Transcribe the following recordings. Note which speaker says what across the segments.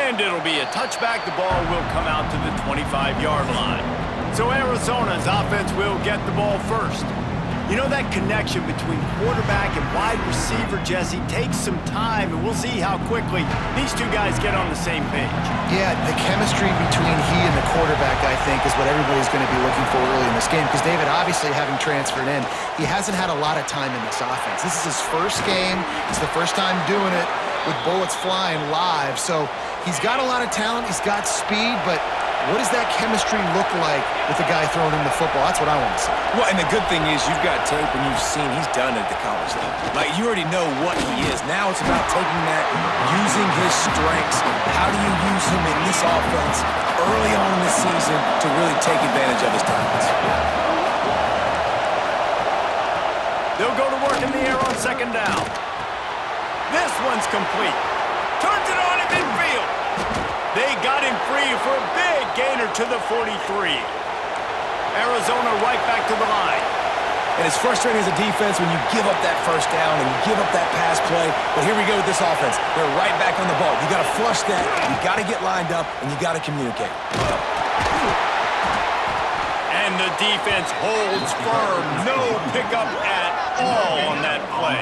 Speaker 1: And it'll be a touchback. The ball will come out to the 25-yard line. So Arizona's offense will get the ball first. You know, that connection between quarterback and wide receiver, Jesse, takes some time, and we'll see how quickly these two guys get on the same page.
Speaker 2: Yeah, the chemistry between he and the quarterback, I think, is what everybody's going to be looking for early in this game. Because David, obviously, having transferred in, he hasn't had a lot of time in this offense. This is his first game. It's the first time doing it with bullets flying live. So he's got a lot of talent. He's got speed, but what does that chemistry look like with the guy throwing him the football? That's what I want to see.
Speaker 3: Well, and the good thing is you've got tape and you've seen he's done it at the college level. Like, you already know what he is. Now it's about taking that, using his strengths. How do you use him in this offense early on in the season to really take advantage of his talents?
Speaker 1: They'll go to work in the air on second down. This one's complete. Turns it on in midfield. They got him free for a big gainer to the 43. Arizona right back to the line.
Speaker 3: And it's frustrating as a defense when you give up that first down and you give up that pass play. But here we go with this offense. They're right back on the ball. You got to flush that. You got to get lined up, and you got to communicate.
Speaker 1: And the defense holds firm. No pickup at all on that play.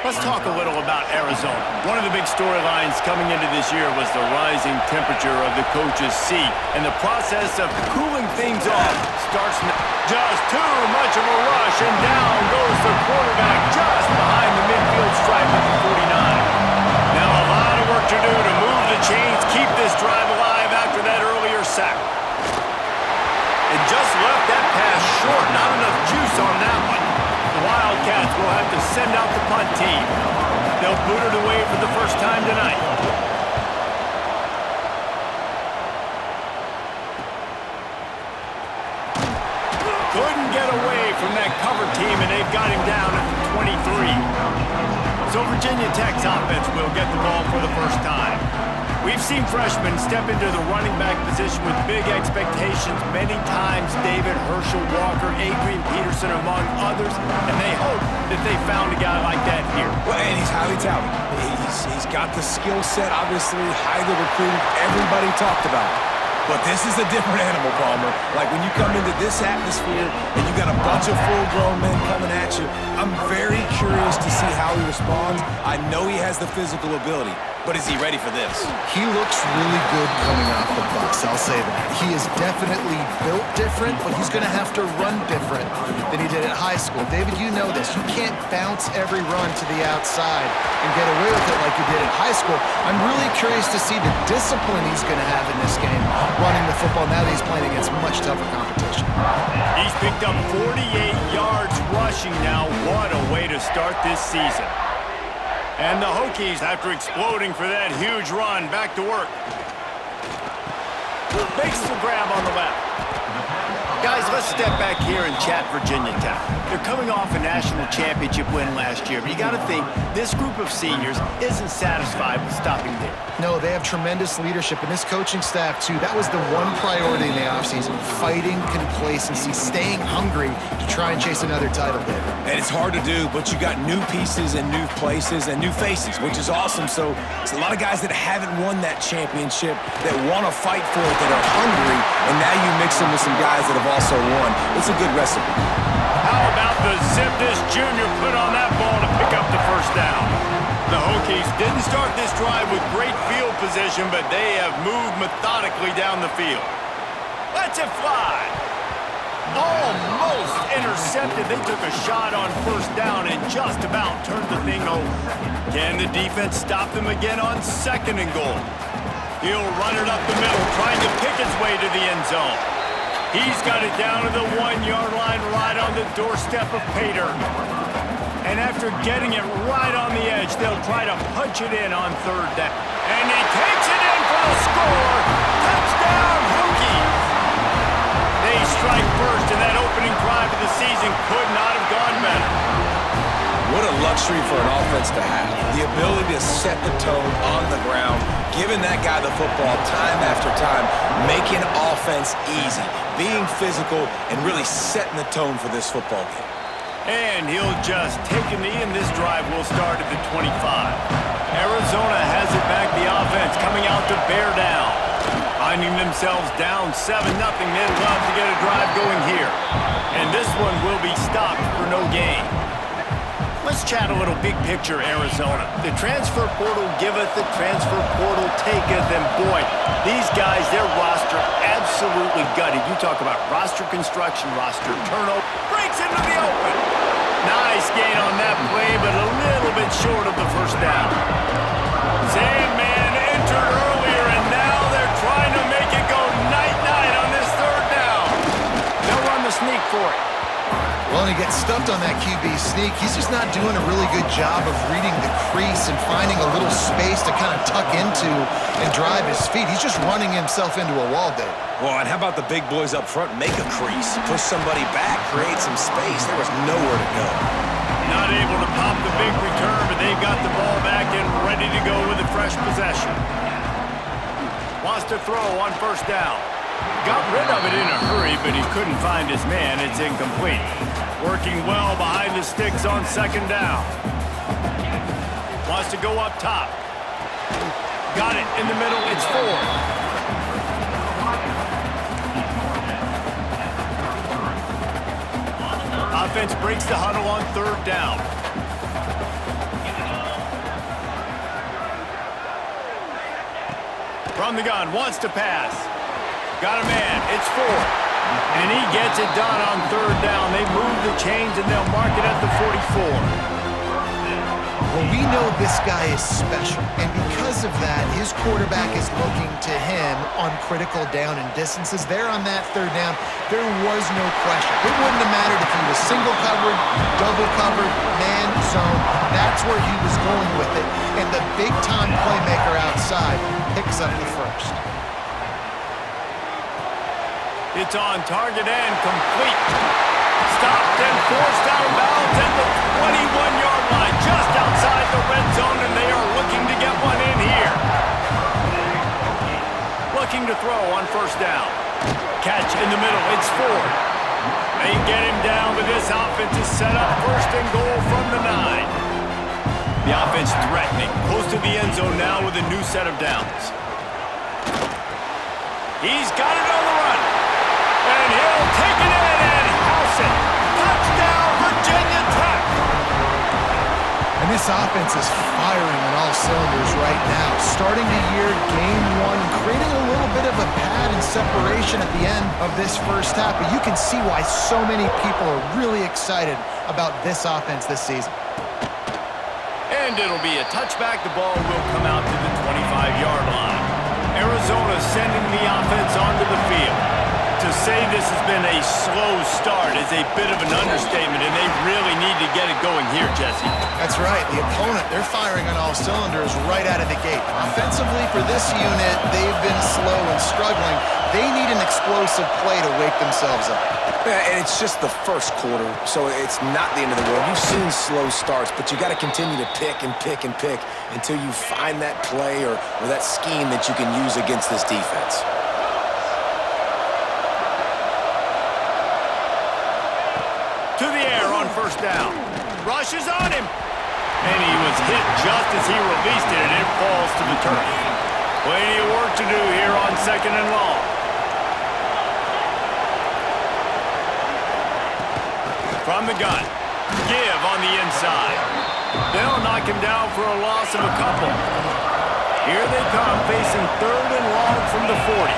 Speaker 1: Let's talk a little about Arizona. One of the big storylines coming into this year was the rising temperature of the coach's seat. And the process of cooling things off starts now. Just too much of a rush, and down goes the quarterback just behind the midfield stripe at the 49. Now a lot of work to do to move the chains, keep this drive alive after that earlier sack. It just left that pass short. Not enough juice on that one. The Wildcats will have to send out the punt team. They'll boot it away for the first time tonight. Couldn't get away from that cover team, and they've got him down at the 23. So Virginia Tech's offense will get the ball for the first time. We've seen freshmen step into the running back position with big expectations many times. David, Herschel Walker, Adrian Peterson, among others. And they hope that they found a guy like that here.
Speaker 3: Well, and he's highly touted. He's got the skill set, obviously, highly recruited. Everybody talked about it. But this is a different animal, Palmer. Like, when you come into this atmosphere and you got a bunch of full-grown men coming at you, I'm very curious to see how he responds. I know he has the physical ability, but is he ready for this?
Speaker 2: He looks really good coming off the bus, I'll say that. He is definitely built different, but he's going to have to run different than he did at high school. David, you know this. You can't bounce every run to the outside and get away with it like you did at high school. I'm really curious to see the discipline he's going to have in this game, running the football now that he's playing against much tougher competition.
Speaker 1: He's picked up 48 yards rushing now. What a way to start this season. And the Hokies, after exploding for that huge run, back to work. Makes the grab on the left. Guys, let's step back here and chat Virginia Tech. They're coming off a national championship win last year, but you got to think this group of seniors isn't satisfied with stopping there.
Speaker 2: No, they have tremendous leadership, and this coaching staff, too. That was the one priority in the offseason, fighting complacency, staying hungry to try and chase another title, David.
Speaker 3: And it's hard to do, but you got new pieces and new places and new faces, which is awesome. So it's a lot of guys that haven't won that championship that want to fight for it, that are hungry, and now you mix them with some guys that have also won. It's a good recipe.
Speaker 1: How about the zip this junior put on that ball to pick up the first down? The Hokies didn't start this drive with great field position, but they have moved methodically down the field. Let's it fly. Almost intercepted. They took a shot on first down and just about turned the thing over. Can the defense stop them again on second and goal? He'll run it up the middle, trying to pick its way to the end zone. He's got it down to the 1-yard line, right on the doorstep of Pater. And after getting it right on the edge, they'll try to punch it in on third down. And he takes it in for the score. Touchdown, Hokies! They strike first, and that opening drive of the season could not have gone better.
Speaker 3: What a luxury for an offense to have. The ability to set the tone on the ground, giving that guy the football time after time, making offense easy, being physical, and really setting the tone for this football game.
Speaker 1: And he'll just take a knee, and this drive will start at the 25. Arizona has it back, the offense coming out to bear down. Finding themselves down 7-0, they'd love to get a drive going here. And this one will be stopped for no gain. Let's chat a little big picture, Arizona. The transfer portal giveth, the transfer portal taketh, and boy, these guys, their roster absolutely gutted. You talk about roster construction, roster turnover, breaks into the open. Nice gain on that play, but a little bit short of the first down. Sandman entered earlier, and now they're trying to make it go night-night on this third down. They'll run the sneak for it.
Speaker 2: Well, and he gets stuffed on that QB sneak. He's just not doing a really good job of reading the crease and finding a little space to kind of tuck into and drive his feet. He's just running himself into a wall, Dave.
Speaker 3: Well, and how about the big boys up front? Make a crease, push somebody back, create some space. There was nowhere to go.
Speaker 1: Not able to pop the big return, but they've got the ball back and ready to go with a fresh possession. Wants to throw on first down. Got rid of it in a hurry, but he couldn't find his man. It's incomplete. Working well behind the sticks on second down. Wants to go up top. Got it in the middle. It's 4. Offense breaks the huddle on third down. From the gun, wants to pass. Got a man, it's 4. And he gets it done on third down. They move the chains and they'll mark it at the 44.
Speaker 2: Well, we know this guy is special, and because of that, his quarterback is looking to him on critical down and distances. There on that third down, there was no question. It wouldn't have mattered if he was single covered, double covered, man zone. That's where he was going with it, and the big-time playmaker outside picks up the first.
Speaker 1: It's on target and complete. Stopped and forced out of bounds at the 21-yard line, just outside the red zone, and they are looking to get one in here. Looking to throw on first down. Catch in the middle, it's 4. They get him down, but this offense is set up first and goal from the 9. The offense threatening, close to the end zone now with a new set of downs. He's got it on the run. And he'll take it in and house it. Touchdown, Virginia Tech.
Speaker 2: And this offense is firing on all cylinders right now. Starting the year, game 1, creating a little bit of a pad and separation at the end of this first half. But you can see why so many people are really excited about this offense this season.
Speaker 1: And it'll be a touchback. The ball will come out to the 25-yard line. Arizona sending the offense onto the field. To say this has been a slow start is a bit of an understatement, and they really need to get it going here, Jesse.
Speaker 2: That's right. The opponent, they're firing on all cylinders right out of the gate. Offensively, for this unit, they've been slow and struggling. They need an explosive play to wake themselves up.
Speaker 3: Yeah, and it's just the first quarter, so it's not the end of the world. You've seen slow starts, but you got to continue to pick and pick and pick until you find that play or that scheme that you can use against this defense.
Speaker 1: To the air on first down. Rushes on him. And he was hit just as he released it, and it falls to the turf. Plenty of work to do here on second and long. From the gun. Give on the inside. They'll knock him down for a loss of a couple. Here they come, facing third and long from the 40.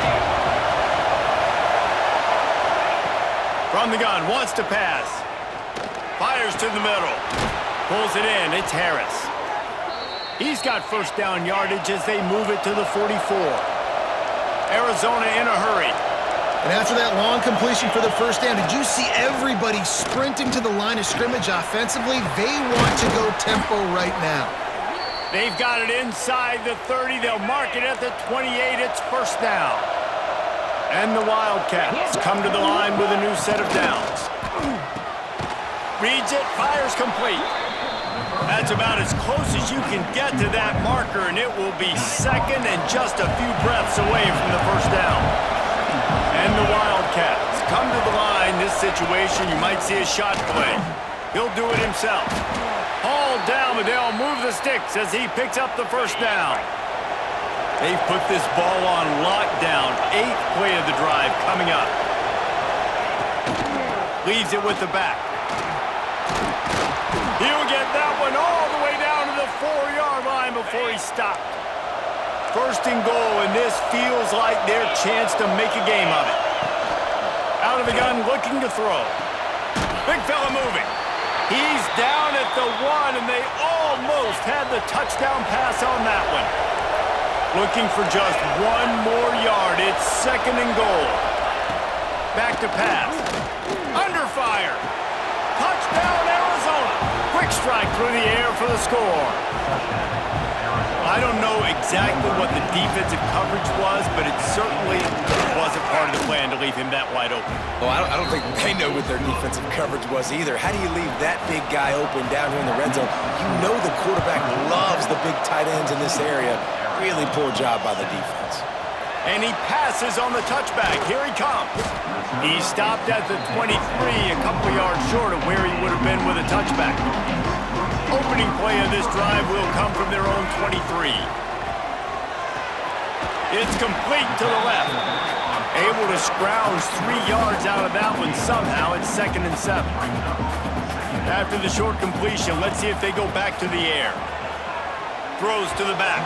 Speaker 1: From the gun, wants to pass. Fires to the middle. Pulls it in, it's Harris. He's got first down yardage as they move it to the 44. Arizona in a hurry.
Speaker 2: And after that long completion for the first down, did you see everybody sprinting to the line of scrimmage offensively? They want to go tempo right now.
Speaker 1: They've got it inside the 30. They'll mark it at the 28. It's first down. And the Wildcats come to the line with a new set of downs. Reads it, fires complete. That's about as close as you can get to that marker, and it will be second and just a few breaths away from the first down. And the Wildcats come to the line. This situation, you might see a shot play. He'll do it himself. Hauled settle down, but they'll move the sticks as he picks up the first down. They've put this ball on lockdown. 8th play of the drive coming up. Leaves it with the back. He'll get that one all the way down to the 4-yard line before he stopped. First and goal, and this feels like their chance to make a game of it. Out of the gun, looking to throw. Big fella moving. He's down at the 1, and they almost had the touchdown pass on that one. Looking for just 1 more yard. It's 2nd and goal. Back to pass. Under fire. Touchdown, Arizona. Quick strike through the air for the score. I don't know exactly what the defensive coverage was, but it certainly wasn't part of the plan to leave him that wide open.
Speaker 3: Well, I don't think they know what their defensive coverage was either. How do you leave that big guy open down here in the red zone? You know the quarterback loves the big tight ends in this area. Really poor job by the defense.
Speaker 1: And he passes on the touchback. Here he comes. He stopped at the 23, a couple yards short of where he would have been with a touchback. Opening play of this drive will come from their own 23. It's complete to the left. Able to scrounge 3 yards out of that one somehow. It's 2nd and 7. After the short completion, let's see if they go back to the air. Throws to the back.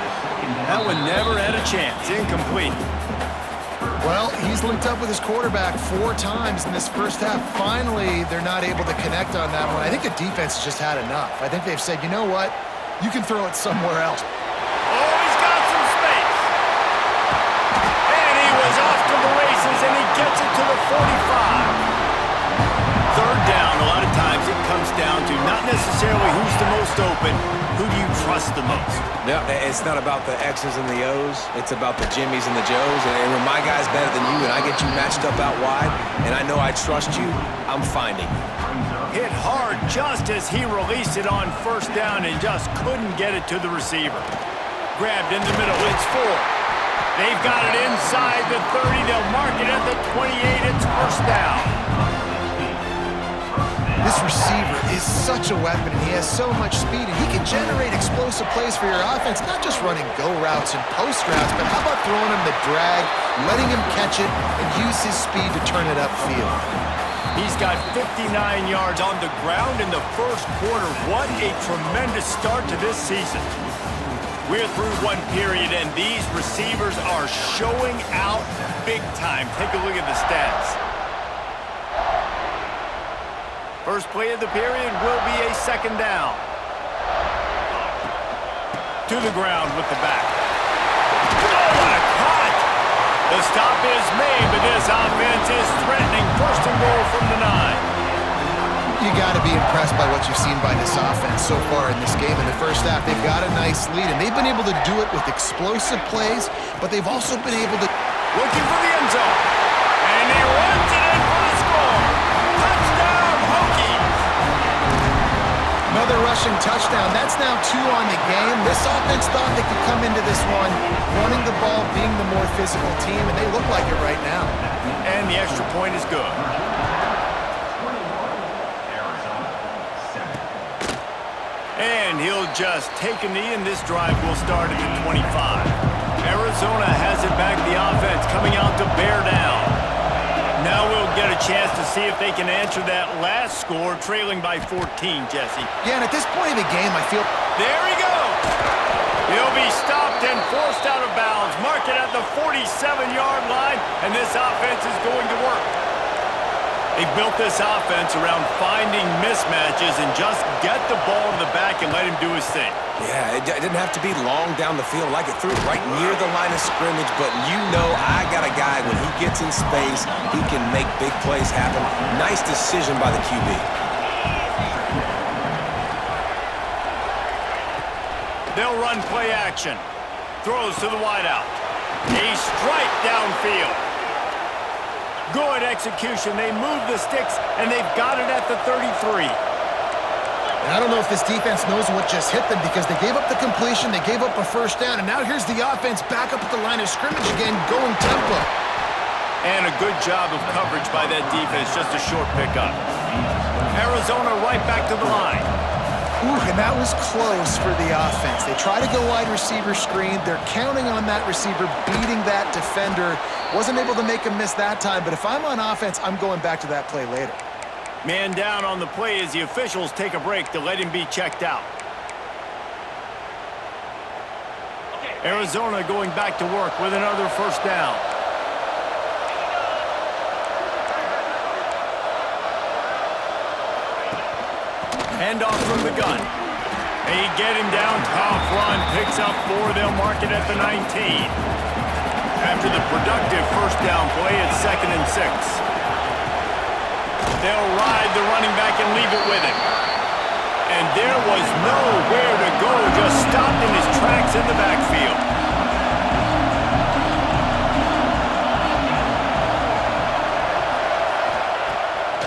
Speaker 1: That one never had a chance. Incomplete.
Speaker 2: Well, he's linked up with his quarterback 4 times in this first half. Finally, they're not able to connect on that one. I think the defense just had enough. I think they've said, you know what? You can throw it somewhere else.
Speaker 1: Oh, he's got some space. And he was off to the races, and he gets it to the 45. 3rd down, a lot of times it comes down to not necessarily who's the most open, who do you trust the most?
Speaker 3: Yeah, it's not about the X's and the O's. It's about the Jimmies and the Joes. And when my guy's better than you and I get you matched up out wide and I know I trust you, I'm finding you.
Speaker 1: Hit hard just as he released it on 1st down and just couldn't get it to the receiver. Grabbed in the middle. It's 4. They've got it inside the 30. They'll mark it at the 28. It's 1st down.
Speaker 2: This receiver is such a weapon, and he has so much speed, and he can generate explosive plays for your offense, not just running go routes and post routes, but how about throwing him the drag, letting him catch it, and use his speed to turn it upfield.
Speaker 1: He's got 59 yards on the ground in the first quarter. What a tremendous start to this season. We're through 1 period, and these receivers are showing out big time. Take a look at the stats. First play of the period will be a 2nd down. To the ground with the back. Oh, what a cut! The stop is made, but this offense is threatening. 1st and goal from the 9.
Speaker 2: You got to be impressed by what you've seen by this offense so far in this game. In the first half, they've got a nice lead, and they've been able to do it with explosive plays, but they've also been able to...
Speaker 1: Looking for the end zone. And he runs it in for the score. Touchdown, Hokies!
Speaker 2: Another rushing touchdown. That's now 2 on the game. This offense thought they could come into this one running the ball, being the more physical team, and they look like it right now.
Speaker 1: And the extra point is good. And he'll just take a knee, and this drive will start at the 25. Arizona has it back. The offense coming out to bear down. Now we'll get a chance to see if they can answer that last score, trailing by 14, Jesse.
Speaker 2: Yeah, and at this point of the game, I feel...
Speaker 1: There he goes. He'll be stopped and forced out of bounds. Mark it at the 47-yard line, and this offense is going to work. They built this offense around finding mismatches and just get the ball to the back and let him do his thing.
Speaker 3: Yeah, it didn't have to be long down the field. Like it threw it right near the line of scrimmage, but you know I got a guy, when he gets in space, he can make big plays happen. Nice decision by the QB.
Speaker 1: They'll run play action. Throws to the wideout. A strike downfield. Good execution. They move the sticks, and they've got it at the 33.
Speaker 2: And I don't know if this defense knows what just hit them, because they gave up the completion, they gave up a 1st down, and now here's the offense back up at the line of scrimmage again, going tempo.
Speaker 1: And a good job of coverage by that defense, just a short pickup. Arizona right back to the line.
Speaker 2: Ooh, and that was close for the offense. They try to go wide receiver screen. They're counting on that receiver beating that defender. Wasn't able to make him miss that time, but if I'm on offense, I'm going back to that play later.
Speaker 1: Man down on the play as the officials take a break to let him be checked out. Arizona going back to work with another first down. Handoff from the gun. They get him down, tough run, picks up 4. They'll mark it at the 19. After the productive first down play, it's 2nd and 6. They'll ride the running back and leave it with him. And there was nowhere to go, just stopped in his tracks in the backfield.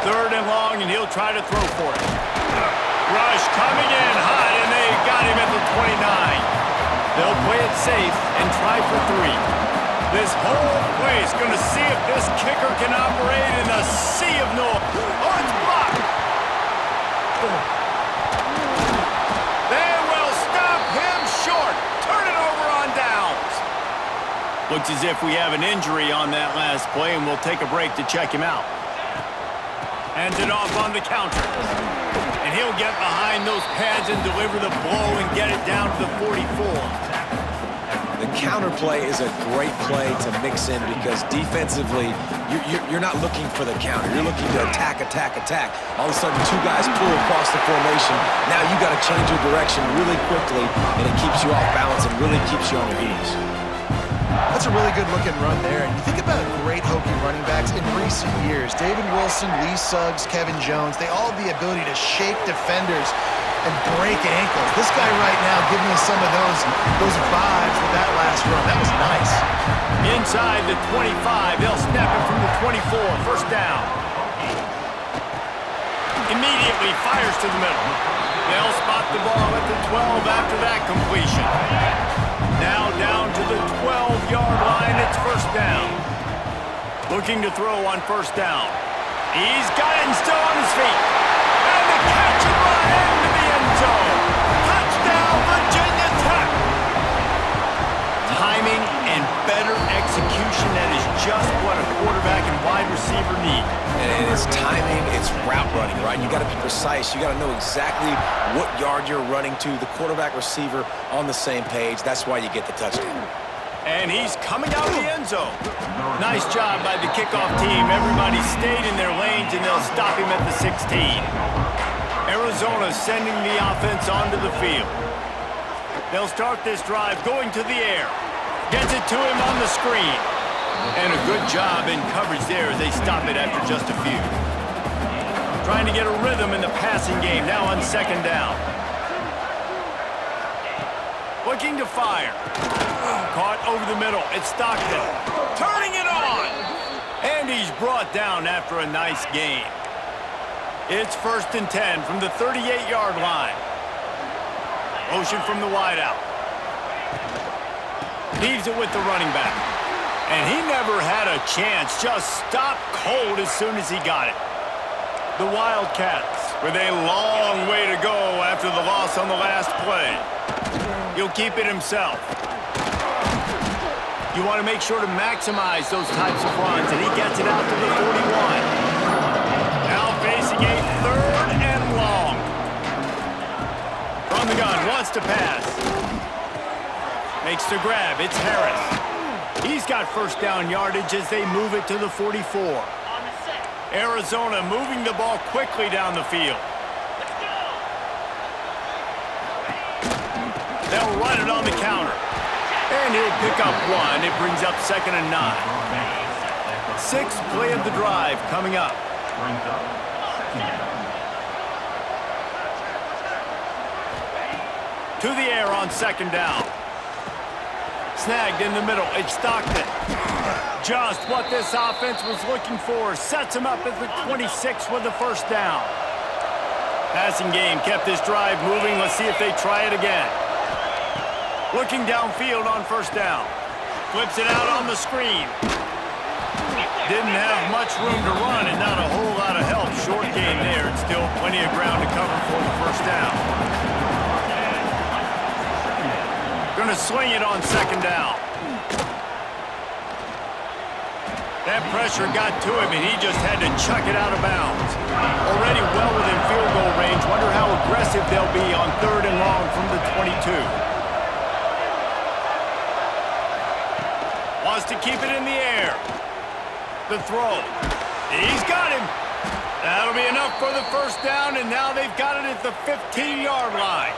Speaker 1: Third and long, and he'll try to throw for it. Rush coming in hot, and they got him at the 29. They'll play it safe and try for 3. This whole play is going to see if this kicker can operate in a sea of noise. Oh, it's blocked. They will stop him short. Turn it over on downs. Looks as if we have an injury on that last play, and we'll take a break to check him out. Hands it off on the counter. And he'll get behind those pads and deliver the blow and get it down to the 44.
Speaker 3: The counter play is a great play to mix in because defensively, you're not looking for the counter. You're looking to attack. All of a sudden, 2 guys pull across the formation. Now you got to change your direction really quickly, and it keeps you off balance and really keeps you on your heels.
Speaker 2: That's a really good-looking run there. And you think about great Hokie running backs in recent years. David Wilson, Lee Suggs, Kevin Jones, they all have the ability to shake defenders and break ankles. This guy right now giving us some of those vibes with that last run. That was nice.
Speaker 1: Inside the 25, they'll snap it from the 24. First down. Immediately fires to the middle. They'll spot the ball at the 12 after that completion. Now down to the 12-yard line, it's first down. Looking to throw on first down. He's got it and still on his feet. And the catch and run into the end zone. Touchdown, Virginia Tech. Timing and better execution, that is just what a quarterback and wide receiver need.
Speaker 3: And it's timing, it's route running, right? You got to be precise. You got to know exactly what yard you're running to. The quarterback receiver on the same page. That's why you get the touchdown.
Speaker 1: And he's coming out of the end zone. Nice job by the kickoff team. Everybody stayed in their lanes, and they'll stop him at the 16. Arizona sending the offense onto the field. They'll start this drive going to the air. Gets it to him on the screen. And a good job in coverage there as they stop it after just a few. Trying to get a rhythm in the passing game now on second down. Looking to fire. Caught over the middle. It's Stockton. Turning it on. And he's brought down after a nice gain. It's 1st and 10 from the 38-yard line. Motion from the wideout. Leaves it with the running back. And he never had a chance. Just stopped cold as soon as he got it. The Wildcats with a long way to go after the loss on the last play. He'll keep it himself. You want to make sure to maximize those types of runs, and he gets it out to the 41. Now facing a 3rd and long. From the gun, wants to pass. Makes the grab, it's Harris. He's got first down yardage as they move it to the 44. Arizona moving the ball quickly down the field. They'll run it on the counter. And he'll pick up 1. It brings up 2nd and 9. 6th play of the drive coming up. To the air on 2nd down. Snagged in the middle. It's Stockton. Just what this offense was looking for. Sets him up at the 26 with the first down. Passing game kept this drive moving. Let's see if they try it again. Looking downfield on first down. Flips it out on the screen. Didn't have much room to run and not a whole lot of help. Short game there, and still plenty of ground to cover for the first down. Gonna sling it on second down. That pressure got to him, and he just had to chuck it out of bounds. Already well within field goal range. Wonder how aggressive they'll be on third and long from the 22. Wants to keep it in the air. The throw. He's got him. That'll be enough for the first down, and now they've got it at the 15-yard line.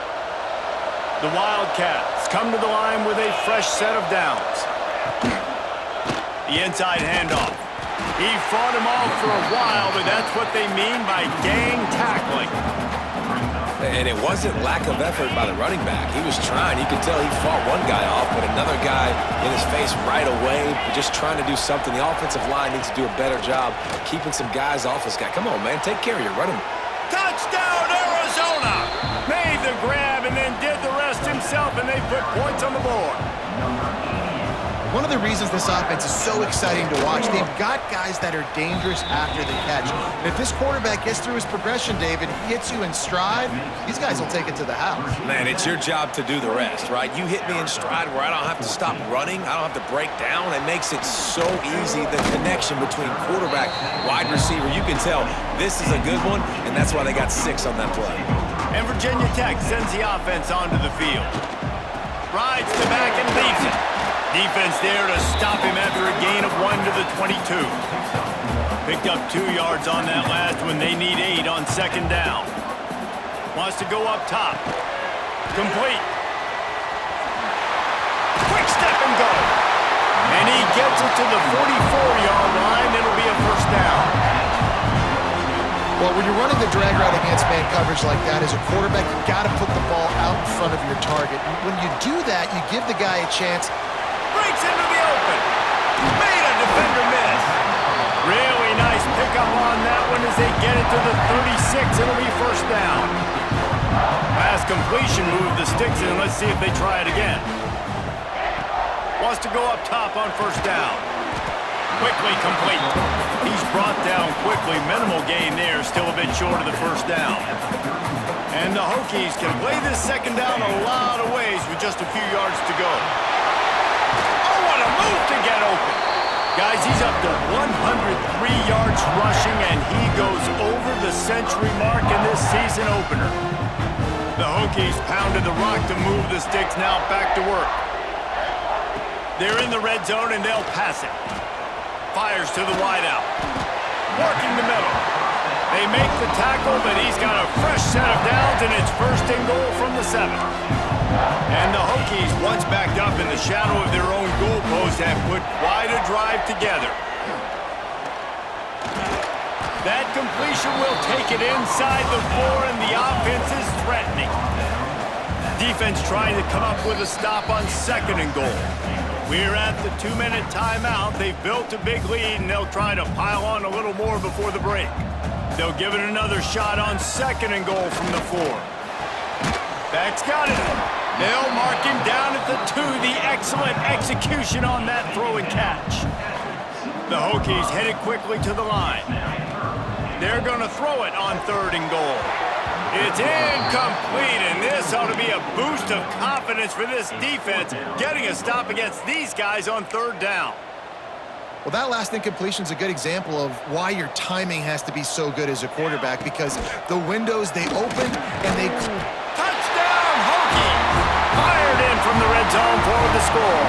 Speaker 1: The Wildcats come to the line with a fresh set of downs. The inside handoff. He fought him off for a while, but that's what they mean by gang tackling.
Speaker 3: And it wasn't lack of effort by the running back. He was trying. You could tell he fought one guy off, but another guy in his face right away, just trying to do something. The offensive line needs to do a better job keeping some guys off this guy. Come on, man. Take care of your running.
Speaker 1: Touchdown, Arizona! Made the grab and then did the rest himself, and they put points on the board.
Speaker 2: One of the reasons this offense is so exciting to watch, they've got guys that are dangerous after the catch. And if this quarterback gets through his progression, David, hits you in stride, these guys will take it to the house.
Speaker 3: Man, it's your job to do the rest, right? You hit me in stride where I don't have to stop running. I don't have to break down. It makes it so easy, the connection between quarterback, wide receiver. You can tell this is a good one, and that's why they got 6 on that play.
Speaker 1: And Virginia Tech sends the offense onto the field. Rides to back and leaves it. Defense there to stop him after a gain of 1 to the 22. Picked up 2 yards on that last one. They need 8 on second down. Wants to go up top. Complete. Quick step and go. And he gets it to the 44-yard line. It'll be a first down.
Speaker 2: Well, when you're running the drag route against man coverage like that, as a quarterback, you've got to put the ball out in front of your target. When you do that, you give the guy a chance.
Speaker 1: Breaks into the open. Made a defender miss. Really nice pickup on that one as they get it to the 36. It'll be first down. Pass completion moved the sticks in. Let's see if they try it again. Wants to go up top on first down. Quickly complete. He's brought down quickly. Minimal gain there. Still a bit short of the first down. And the Hokies can play this second down a lot of ways with just a few yards to go. Move to get open. Guys, he's up to 103 yards rushing, and he goes over the century mark in this season opener. The Hokies pounded the rock to move the sticks. Now back to work. They're in the red zone, and they'll pass it. Fires to the wideout. Working the middle. They make the tackle, but he's got a fresh set of downs, and it's first and goal from the 7. And the Hokies, once backed up in the shadow of their own goalpost, have put quite a drive together. That completion will take it inside the 4, and the offense is threatening. Defense trying to come up with a stop on second and goal. We're at the 2-minute timeout. They've built a big lead, and they'll try to pile on a little more before the break. They'll give it another shot on second and goal from the 4. That's got it. They'll mark him down at the 2. The excellent execution on that throw and catch. The Hokies headed quickly to the line. They're going to throw it on third and goal. It's incomplete, and this ought to be a boost of confidence for this defense, getting a stop against these guys on third down.
Speaker 2: Well, that last incompletion is a good example of why your timing has to be so good as a quarterback, because the windows, they open and they...
Speaker 1: Touchdown, Hokies! Fired in from the red zone for the score.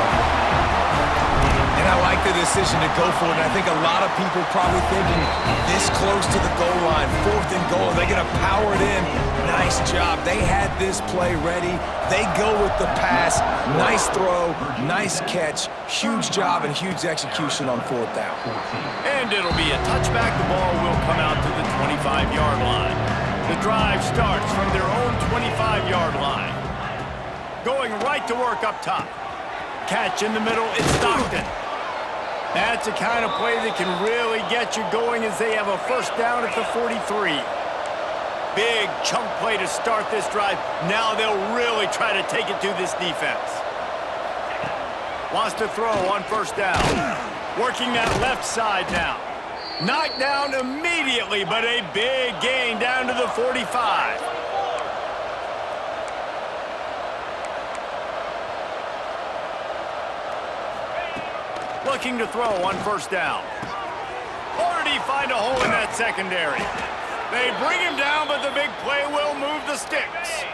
Speaker 3: And I like the decision to go for it. And I think a lot of people probably thinking this close to the goal line, 4th and goal, they're going to power it in. Nice job. They had this play ready. They go with the pass. Nice throw, nice catch, huge job and huge execution on 4th down.
Speaker 1: And it'll be a touchback. The ball will come out to the 25-yard line. The drive starts from their own 25-yard line. Going right to work up top. Catch in the middle, it's Stockton. That's the kind of play that can really get you going as they have a first down at the 43. Big chunk play to start this drive. Now they'll really try to take it to this defense. Wants to throw on first down. Working that left side now. Knocked down immediately, but a big gain down to the 45. Looking to throw on first down. Or did he find a hole in that secondary? They bring him down, but the big play will move the sticks.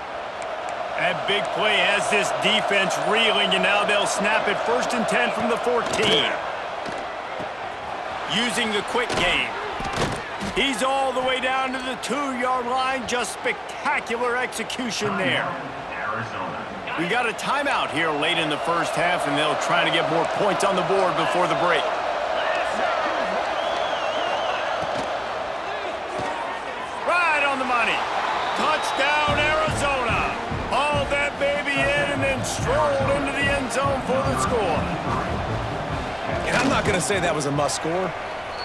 Speaker 1: That big play has this defense reeling, and now they'll snap it 1st and 10 from the 14. Using the quick game. He's all the way down to the 2-yard line. Just spectacular execution there. We got a timeout here late in the first half, and they'll try to get more points on the board before the break. Right on the money. Touchdown, Arizona. Hauled that baby in and then strolled into the end zone for the score.
Speaker 3: And I'm not going to say that was a must-score,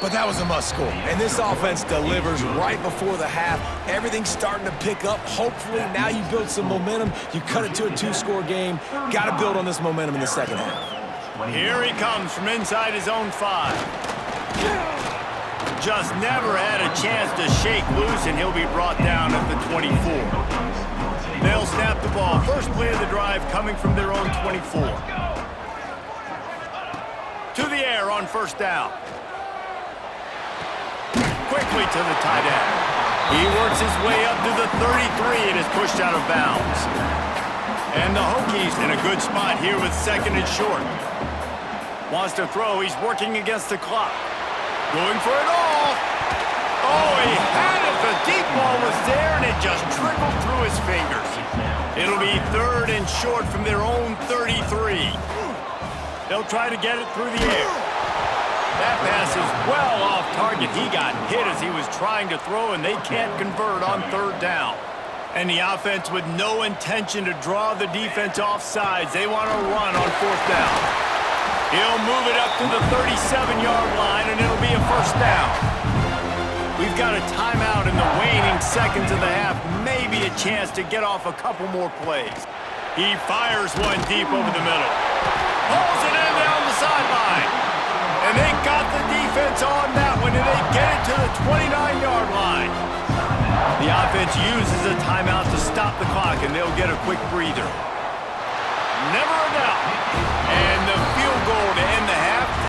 Speaker 3: but that was a must-score. And this offense delivers right before the half. Everything's starting to pick up. Hopefully, now you build some momentum. You cut it to a 2-score game. Got to build on this momentum in the second half.
Speaker 1: Here he comes from inside his own 5. Just never had a chance to shake loose, and he'll be brought down at the 24. They'll snap the ball. First play of the drive coming from their own 24. To the air on first down. Quickly to the tight end. He works his way up to the 33 and is pushed out of bounds. And the Hokies in a good spot here with 2nd and short. Wants to throw. He's working against the clock. Going for it all. Oh, he had it. The deep ball was there, and it just trickled through his fingers. It'll be 3rd and short from their own 33. They'll try to get it through the air. That pass is well off target. He got hit as he was trying to throw, and they can't convert on 3rd down. And the offense with no intention to draw the defense off sides. They want to run on 4th down. He'll move it up to the 37-yard line, and it'll be a first down. We've got a timeout in the waning seconds of the half. Maybe a chance to get off a couple more plays. He fires one deep over the middle. Pulls it in down the sideline. And they got the defense on that one, and they get it to the 29-yard line. The offense uses a timeout to stop the clock, and they'll get a quick breather. Never a doubt. And the field goal to end the half.